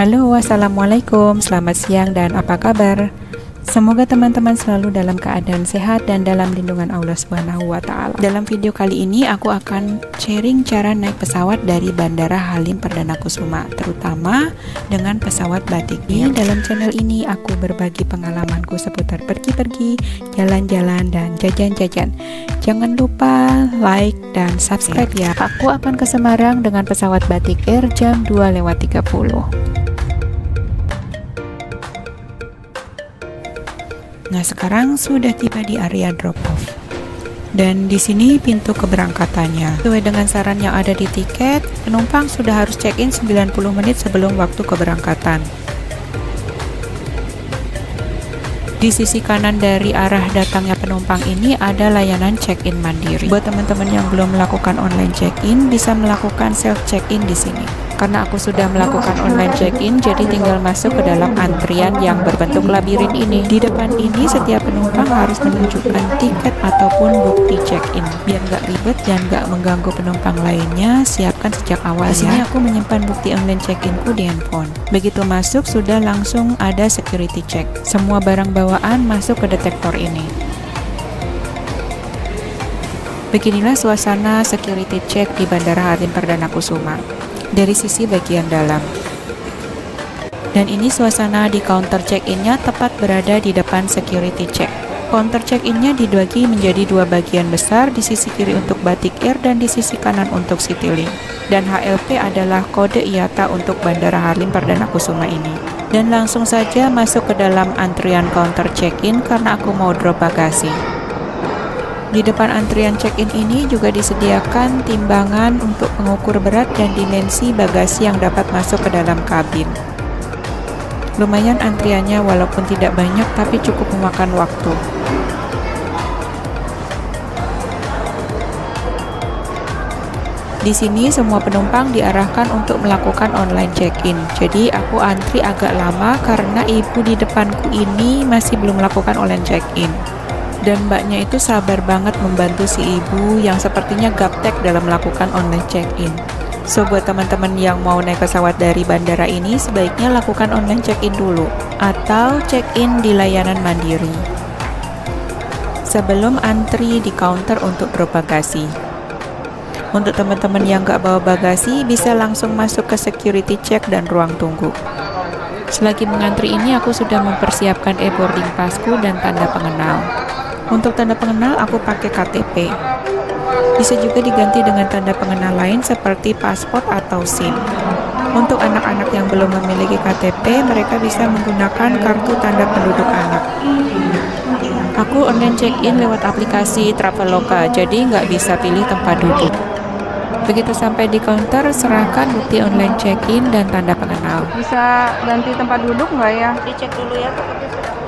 Halo, assalamualaikum, selamat siang dan apa kabar? Semoga teman-teman selalu dalam keadaan sehat dan dalam lindungan Allah Subhanahu wa Ta'ala. Dalam video kali ini aku akan sharing cara naik pesawat dari Bandara Halim Perdana Kusuma, terutama dengan pesawat Batik Air. Dalam channel ini aku berbagi pengalamanku seputar pergi-pergi, jalan-jalan dan jajan-jajan. Jangan lupa like dan subscribe ya. Aku akan ke Semarang dengan pesawat Batik Air jam 2:30. Nah, sekarang sudah tiba di area drop off. Dan di sini pintu keberangkatannya. Sesuai dengan saran yang ada di tiket, penumpang sudah harus check-in 90 menit sebelum waktu keberangkatan. Di sisi kanan dari arah datangnya penumpang ini ada layanan check-in mandiri. Buat teman-teman yang belum melakukan online check-in, bisa melakukan self check-in di sini. Karena aku sudah melakukan online check-in, jadi tinggal masuk ke dalam antrian yang berbentuk labirin ini. Di depan ini setiap penumpang harus menunjukkan tiket ataupun bukti check-in. Biar nggak ribet dan nggak mengganggu penumpang lainnya, siapkan sejak awal. Di sini aku menyimpan bukti online check-inku di handphone. Begitu masuk sudah langsung ada security check. Semua barang bawaan masuk ke detektor ini. Beginilah suasana security check di Bandara Halim Perdana Kusuma dari sisi bagian dalam. Dan ini suasana di counter check-innya tepat berada di depan security check. Counter check-innya dibagi menjadi dua bagian besar, di sisi kiri untuk Batik Air dan di sisi kanan untuk Citylink. Dan HLP adalah kode IATA untuk Bandara Halim Perdana Kusuma ini. Dan langsung saja masuk ke dalam antrian counter check-in karena aku mau drop bagasi. Di depan antrian check-in ini juga disediakan timbangan untuk pengukur berat dan dimensi bagasi yang dapat masuk ke dalam kabin. Lumayan antriannya walaupun tidak banyak tapi cukup memakan waktu. Di sini semua penumpang diarahkan untuk melakukan online check-in. Jadi aku antri agak lama karena ibu di depanku ini masih belum melakukan online check-in. Dan mbaknya itu sabar banget membantu si ibu yang sepertinya gaptek dalam melakukan online check-in. So buat teman-teman yang mau naik pesawat dari bandara ini, sebaiknya lakukan online check-in dulu atau check-in di layanan mandiri sebelum antri di counter untuk drop bagasi. Untuk teman-teman yang gak bawa bagasi, bisa langsung masuk ke security check dan ruang tunggu. Selagi mengantri ini, aku sudah mempersiapkan e-boarding passku dan tanda pengenal. Untuk tanda pengenal aku pakai KTP. Bisa juga diganti dengan tanda pengenal lain seperti paspor atau SIM. Untuk anak-anak yang belum memiliki KTP, mereka bisa menggunakan kartu tanda penduduk anak. Aku online check-in lewat aplikasi Traveloka, jadi nggak bisa pilih tempat duduk. Begitu sampai di counter, serahkan bukti online check-in dan tanda pengenal. Bisa ganti tempat duduk nggak ya? Dicek dulu ya, takutnya sudah.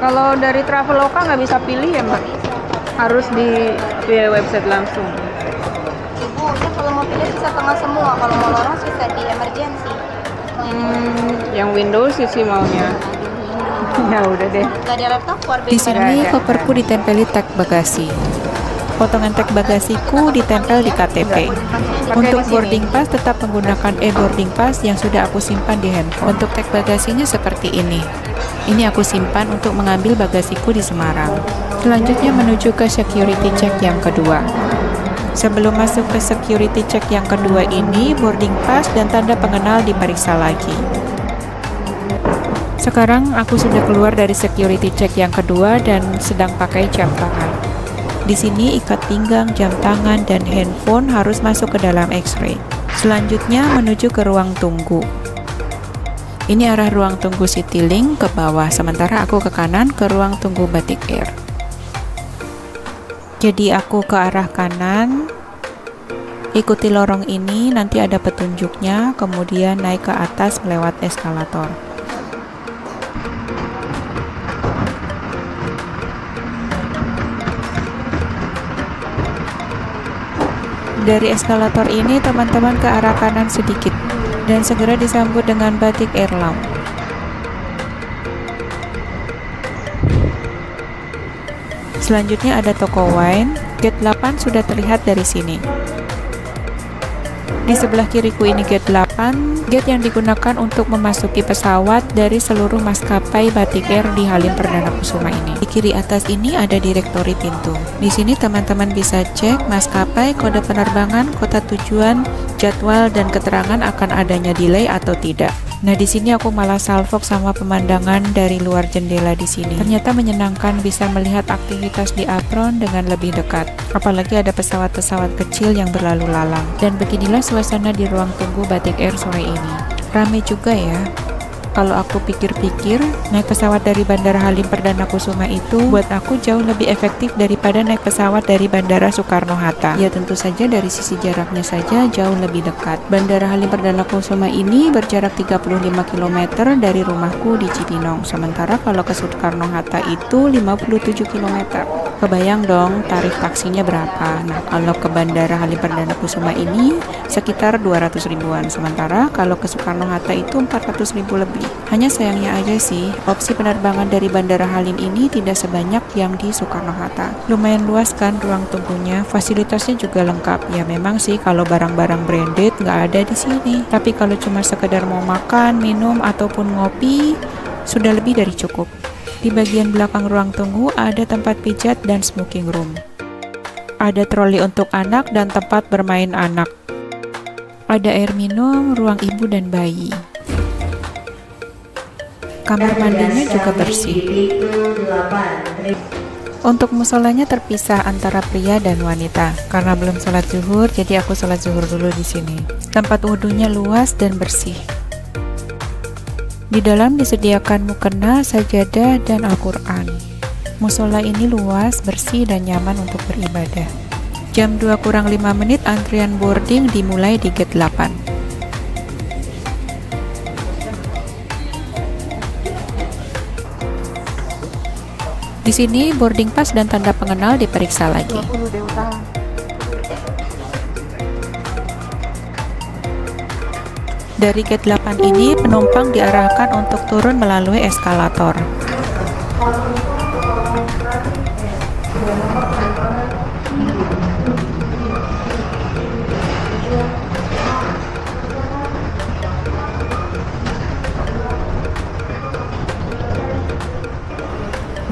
Kalau dari Traveloka nggak bisa pilih ya Mbak? Harus di website langsung. Ibu, ya kalau mau pilih bisa tengah semua, kalau mau lorong bisa di emergency. Yang Windows sih maunya. Ya udah deh. Gak ada laptop, Di sini koperku ditempeli tag bagasi. Potongan tag bagasiku ditempel di KTP. Untuk boarding pass tetap menggunakan e-boarding pass yang sudah aku simpan di handphone. Untuk tag bagasinya seperti ini. Ini aku simpan untuk mengambil bagasiku di Semarang. Selanjutnya menuju ke security check yang kedua. Sebelum masuk ke security check yang kedua ini, boarding pass dan tanda pengenal diperiksa lagi. Sekarang aku sudah keluar dari security check yang kedua dan sedang pakai jam tangan. Di sini ikat pinggang, jam tangan, dan handphone harus masuk ke dalam X-ray. Selanjutnya menuju ke ruang tunggu. Ini arah ruang tunggu Citylink ke bawah, sementara aku ke kanan ke ruang tunggu Batik Air. Jadi aku ke arah kanan, ikuti lorong ini, nanti ada petunjuknya, kemudian naik ke atas melewat eskalator. Dari eskalator ini teman-teman ke arah kanan sedikit dan segera disambut dengan Batik Air Lounge. Selanjutnya ada toko wine. Gate 8 sudah terlihat dari sini. Di sebelah kiriku ini gate 8, gate yang digunakan untuk memasuki pesawat dari seluruh maskapai Batik Air di Halim Perdana Kusuma ini. Di kiri atas ini ada direktori pintu. Di sini teman-teman bisa cek maskapai, kode penerbangan, kota tujuan, jadwal, dan keterangan akan adanya delay atau tidak. Nah, di sini aku malah salvok sama pemandangan dari luar jendela di sini. Ternyata menyenangkan bisa melihat aktivitas di apron dengan lebih dekat. Apalagi ada pesawat-pesawat kecil yang berlalu lalang. Dan beginilah suasana di ruang tunggu Batik Air sore ini. Rame juga ya. Kalau aku pikir-pikir, naik pesawat dari Bandara Halim Perdana Kusuma itu buat aku jauh lebih efektif daripada naik pesawat dari Bandara Soekarno-Hatta. Ya tentu saja dari sisi jaraknya saja jauh lebih dekat. Bandara Halim Perdana Kusuma ini berjarak 35 km dari rumahku di Cibinong. Sementara kalau ke Soekarno-Hatta itu 57 km. Kebayang dong tarif taksinya berapa. Nah, kalau ke Bandara Halim Perdana Kusuma ini sekitar 200 ribuan. Sementara kalau ke Soekarno-Hatta itu 400 ribu lebih. Hanya sayangnya aja sih, opsi penerbangan dari Bandara Halim ini tidak sebanyak yang di Soekarno-Hatta. Lumayan luas kan ruang tunggunya, fasilitasnya juga lengkap. Ya memang sih kalau barang-barang branded nggak ada di sini. Tapi kalau cuma sekedar mau makan, minum, ataupun ngopi, sudah lebih dari cukup. Di bagian belakang ruang tunggu ada tempat pijat dan smoking room. Ada troli untuk anak dan tempat bermain anak. Ada air minum, ruang ibu dan bayi. Kamar mandinya juga bersih. Untuk musolanya terpisah antara pria dan wanita. Karena belum sholat zuhur, jadi aku sholat zuhur dulu di sini. Tempat wudhunya luas dan bersih. Di dalam disediakan mukena, sajadah, dan Al-Quran. Musola ini luas, bersih, dan nyaman untuk beribadah. Jam 2 kurang 5 menit antrian boarding dimulai di gate 8. Di sini boarding pass dan tanda pengenal diperiksa lagi. 20 deh utang. Dari gate 8 ini penumpang diarahkan untuk turun melalui eskalator.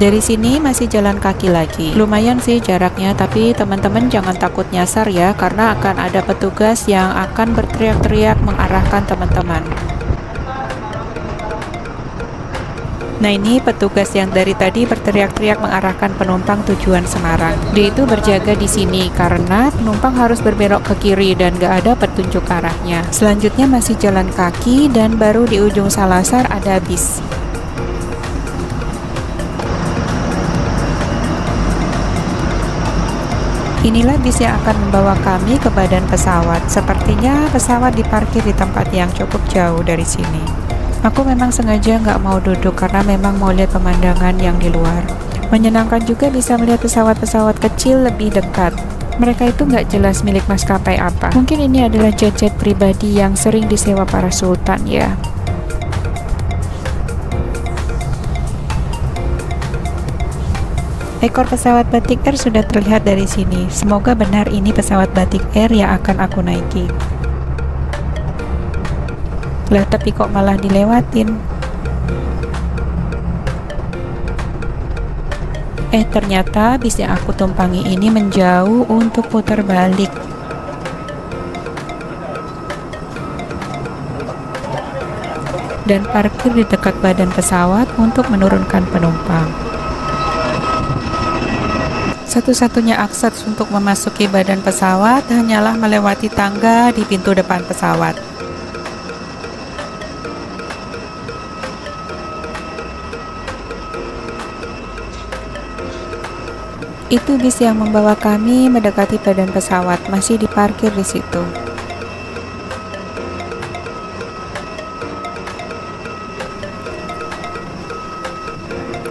Dari sini masih jalan kaki lagi. Lumayan sih jaraknya, tapi teman-teman jangan takut nyasar ya, karena akan ada petugas yang akan berteriak-teriak mengarahkan teman-teman. Nah, ini petugas yang dari tadi berteriak-teriak mengarahkan penumpang tujuan Semarang. Dia itu berjaga di sini karena penumpang harus berbelok ke kiri dan gak ada petunjuk arahnya. Selanjutnya masih jalan kaki dan baru di ujung Salasar ada bis. Inilah bis yang akan membawa kami ke badan pesawat. Sepertinya pesawat diparkir di tempat yang cukup jauh dari sini. Aku memang sengaja nggak mau duduk karena memang mau lihat pemandangan yang di luar. Menyenangkan juga bisa melihat pesawat-pesawat kecil lebih dekat. Mereka itu nggak jelas milik maskapai apa. Mungkin ini adalah jet-jet pribadi yang sering disewa para sultan ya. Ekor pesawat Batik Air sudah terlihat dari sini. Semoga benar ini pesawat Batik Air yang akan aku naiki. Lah, tapi kok malah dilewatin? Ternyata bis yang aku tumpangi ini menjauh untuk putar balik. Dan parkir di dekat badan pesawat untuk menurunkan penumpang. Satu-satunya akses untuk memasuki badan pesawat hanyalah melewati tangga di pintu depan pesawat. Itu bis yang membawa kami mendekati badan pesawat, masih diparkir di situ.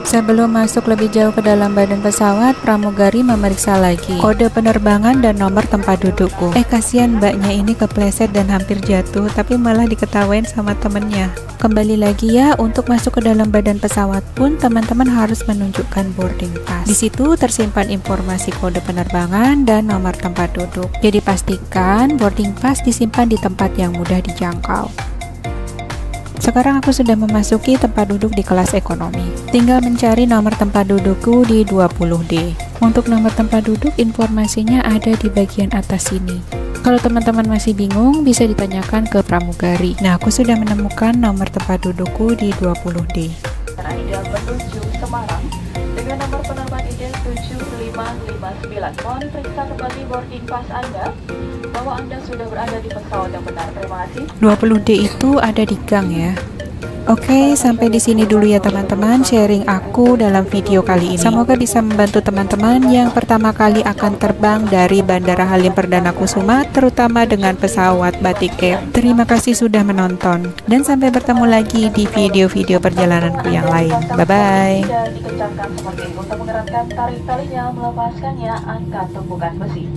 Sebelum masuk lebih jauh ke dalam badan pesawat, pramugari memeriksa lagi kode penerbangan dan nomor tempat dudukku. Kasihan mbaknya ini kepleset dan hampir jatuh, tapi malah diketawain sama temennya. Kembali lagi ya, untuk masuk ke dalam badan pesawat pun teman-teman harus menunjukkan boarding pass. Di situ tersimpan informasi kode penerbangan dan nomor tempat duduk. Jadi pastikan boarding pass disimpan di tempat yang mudah dijangkau. Sekarang aku sudah memasuki tempat duduk di kelas ekonomi. Tinggal mencari nomor tempat dudukku di 20D. Untuk nomor tempat duduk, informasinya ada di bagian atas sini. Kalau teman-teman masih bingung, bisa ditanyakan ke pramugari. Nah, aku sudah menemukan nomor tempat dudukku di 20D. Ideal menuju Semarang dengan nomor penerbangan ideal 7559. Mohon diperiksa kembali boarding pass Anda bahwa Anda sudah berada di pesawat yang benar. Terima kasih. 20D itu ada di gang ya. Oke, sampai di sini dulu ya teman-teman sharing aku dalam video kali ini. Semoga bisa membantu teman-teman yang pertama kali akan terbang dari Bandara Halim Perdana Kusuma, terutama dengan pesawat Batik Air. Terima kasih sudah menonton, dan sampai bertemu lagi di video-video perjalananku yang lain. Bye-bye. Dikencangkan seperti itu untuk mengeratkan tali-talinya, melepaskannya angkat tumpukan besi.